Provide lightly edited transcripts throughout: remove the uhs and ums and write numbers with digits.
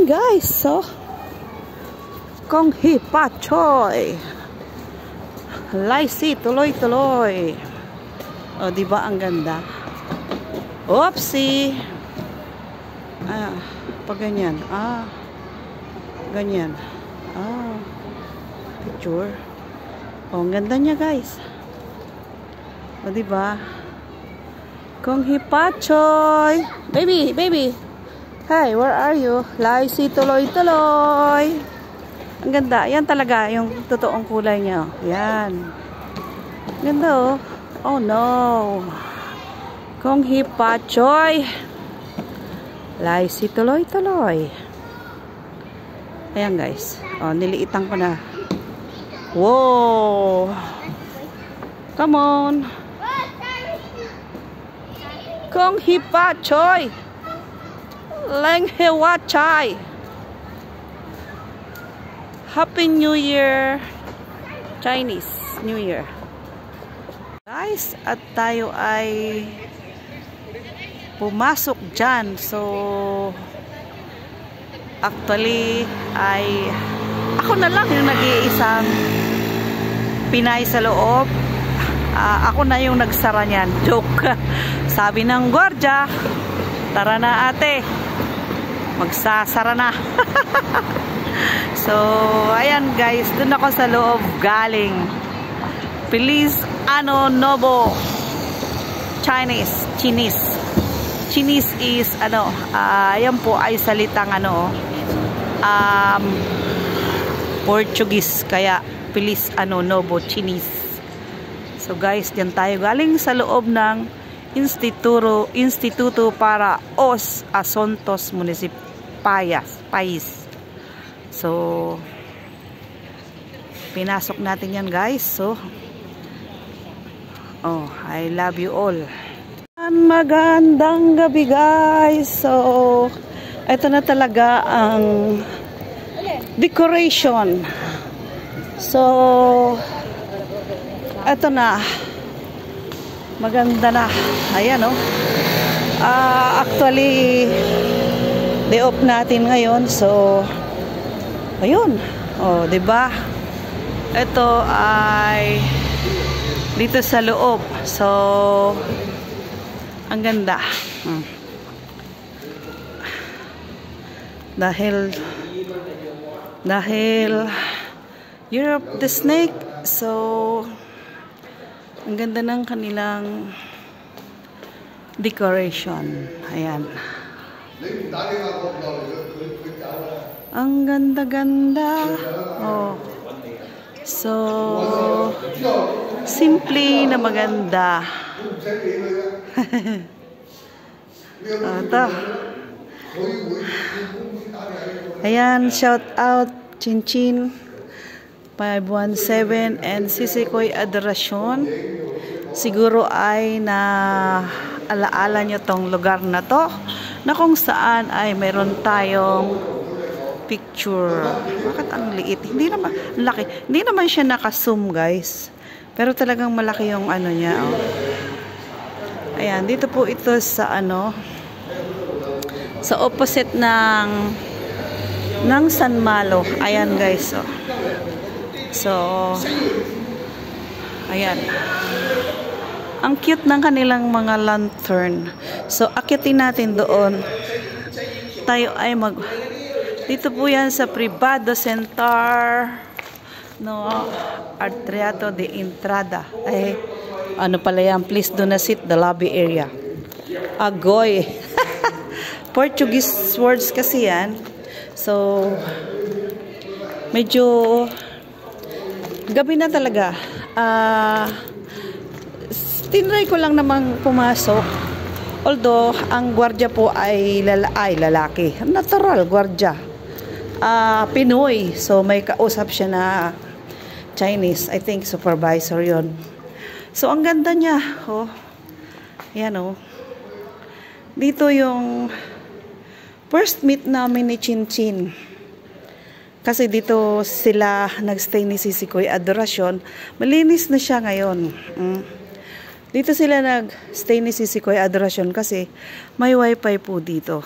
Ayan guys, so Kong Hee Pa Choi Laisi tuloy-tuloy. O, diba ang ganda? Oopsie. Pag ganyan. Ganyan. Picture. O, ang ganda niya guys. O, diba? Kong Hee Pa Choi. Baby. Hey, where are you? Laisi tuloy-tuloy. Ang ganda. Yan talaga yung totoong kulay niya. Yan. Ganda oh. Oh no. Kong Hee Pa Choi. Laisi tuloy-tuloy. Ayan guys. Oh, niliitan ko na. Whoa. Come on. Kong Hee Pa Choi. Leng He Wa Chai. Happy New Year. Chinese New Year. Guys, at tayo ay pumasok dyan. So, actually, ay ako na lang yung nag-iisang Pinay sa loob. Ako na yung nagsara niyan. Joke. Sabi ng gwardiya, tara na ate. Magsasara na. So, ayan guys, dun ako sa loob galing. Please, Nobo. Chinese is, ayan po ay salitang Portuguese. Kaya, please, Nobo, Chinese. So guys, diyan tayo galing sa loob ng Instituto para os Asuntos Pais. So, pinasok natin yan guys. So, I love you all. Magandang gabi guys. So, ito na talaga ang decoration. So, ito na. Maganda na. Ayan actually, day off natin ngayon. So, ayun. Diba? Ito ay dito sa loob. So, ang ganda. Dahil Year of the Snake. So, ang ganda ng kanilang decoration. Ayan. Ang ganda-ganda. So, simple na maganda. Ito. Ayan, shout out Chinchin 517 and Sisikoy Adoracion. Siguro ay na alaala nyo tong lugar na to, na kung saan ay mayroon tayong picture. Bakit ang liit? Hindi naman laki. Hindi naman siya naka-zoom guys. Pero talagang malaki yung niya. Ayan, dito po ito sa sa opposite ng San Malo. Ayan guys. So, ayan. Ang cute ng kanilang mga lantern. So, akitin natin doon. Tayo ay dito po yan sa Privado Center Artriato de Entrada. Pala yan? Please do not sit the lobby area. Agoy. Portuguese words kasi yan. So, medyo gabi na talaga. Tinry ko lang namang pumasok. Although, ang gwardiya po ay lalaki. Natural, gwardiya. Pinoy. So, may kausap siya na Chinese. I think supervisor yon. So, ang ganda niya. Yan Dito yung first meet namin ni Chinchin. Kasi dito sila nagstay ni Sisikoy Adoracion. Malinis na siya ngayon. Dito sila nagstay ni Sisikoy Adoracion kasi may wifi po dito.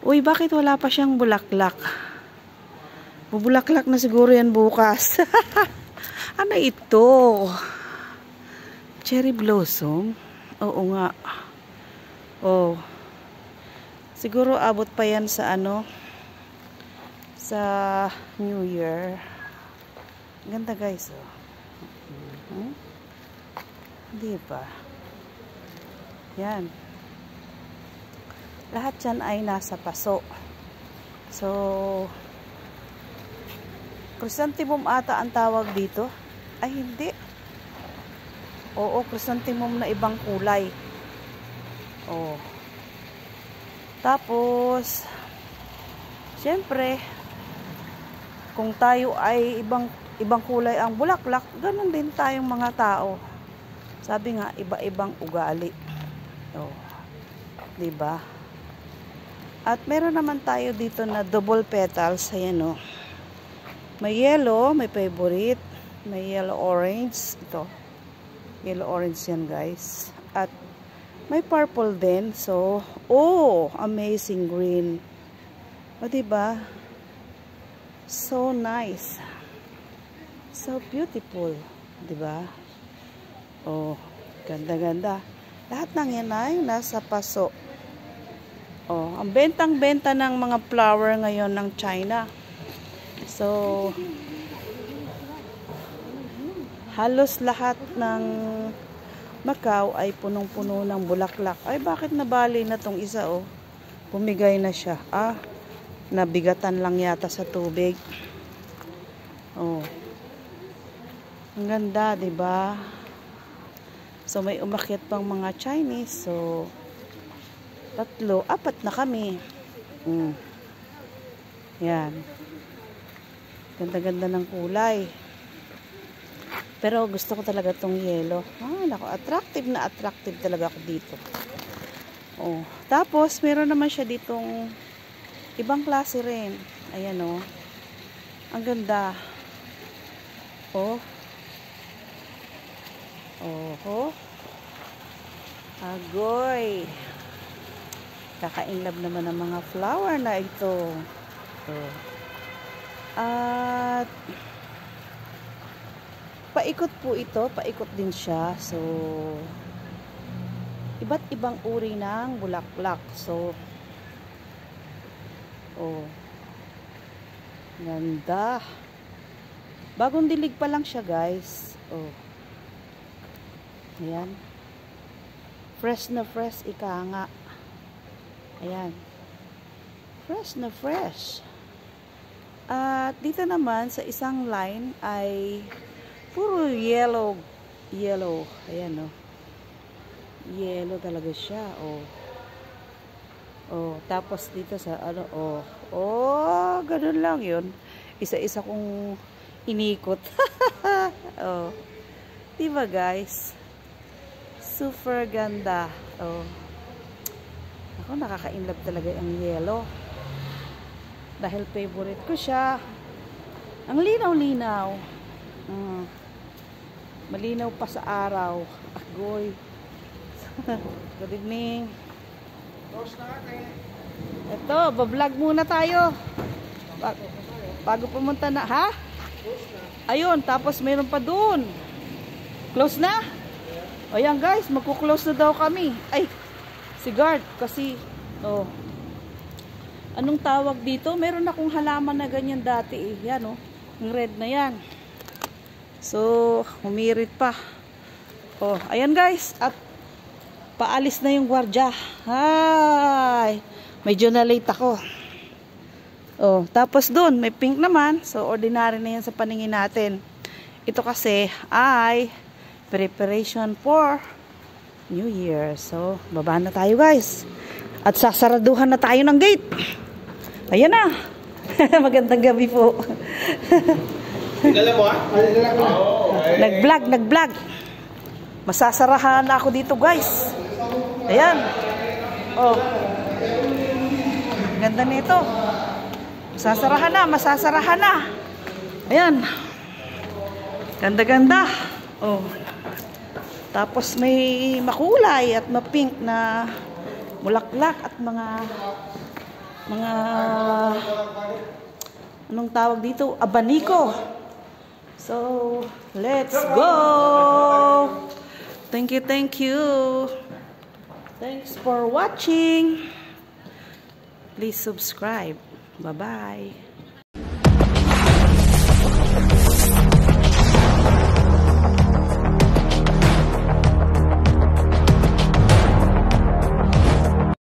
Uy, bakit wala pa siyang bulaklak? Bubulaklak na siguro yan bukas. Ano ito? Cherry blossom? Oo nga. Oh. Siguro abot pa yan sa ano? Sa New Year. Ganda guys. Oh. Diba? Yan. Lahat yan ay nasa paso. So, chrysanthemum ata ang tawag dito. Ay, hindi. Oo, chrysanthemum na ibang kulay. Oh. Tapos, syempre, kung tayo ay ibang kulay ang bulaklak, ganun din tayong mga tao. Sabi nga, iba-ibang ugali. Oh. Diba? At meron naman tayo dito na double petals. Ayan o. May yellow, may favorite. May yellow orange. Ito. Yellow orange yan guys. At may purple din. So, oh, amazing green. O diba? So nice. So beautiful. Diba? Oh, ganda-ganda. Lahat ng yan ay nasa paso. Oh, ang bentang-benta ng mga flower ngayon ng China. So, halos lahat ng Macau ay punong-puno ng bulaklak. Ay, bakit nabali na tong isa, oh? Pumigay na siya. Ah, nabigatan lang yata sa tubig. Oh. Ang ganda, diba? So, may umakyat pang mga Chinese. So, 3, 4 na kami. Yan. Ganda-ganda ng kulay. Pero gusto ko talaga tong yellow. Ah, nako, attractive talaga ako dito. Oh, tapos meron naman siya ditong ibang klase rin. Ayan oh. Ang ganda. Oh. Oh. Agoy. Kaka-inlove naman ng mga flower na ito. Oh. At paikot po ito, paikot din siya. So, iba't ibang uri ng bulaklak. So, oh, ganda. Bagong dilig pa lang siya, guys. Oh, ayan. Fresh na fresh, ika nga. Ayan. Fresh na fresh. At dito naman, sa isang line ay puro yellow. Ayan, oh. Yellow talaga siya, oh. Oh, tapos dito sa ano, oh. Oh, ganun lang yun. Isa-isa kong inikot. Oh. Diba, guys? Super ganda. Oh. Ako, nakaka-inlove talaga ang yellow. Dahil favorite ko siya. Ang linaw-linaw. Malinaw pa sa araw. Agoy. Good evening. Ito, bablog muna tayo. Bago pumunta na, ha? Ayun, tapos mayroon pa dun. Close na? O yan guys, magkuklose na daw kami. Ay, si guard, kasi, oh. Anong tawag dito? Meron akong halaman na ganyan dati eh. Yan oh, yung red na yan. So, humirit pa. Oh, ayan guys, at paalis na yung gwardya. Hi! Medyo na late ako. Oh, tapos dun, may pink naman. So, ordinary na yan sa paningin natin. Ito kasi ay preparation for New Year. So, baba na tayo guys. At sasaraduhan na tayo ng gate. Ayan na. Magandang gabi po. Dala mo Nag-vlog. Masasarahan na ako dito guys. Ayan. Oh. Ganda nito. Masasarahan na. Ayan. Ganda-ganda. Oh. Tapos may makulay at mapink na bulaklak at mga mga anong tawag dito? Abaniko. So, let's go! Thank you, thank you. Thanks for watching. Please subscribe. Bye-bye.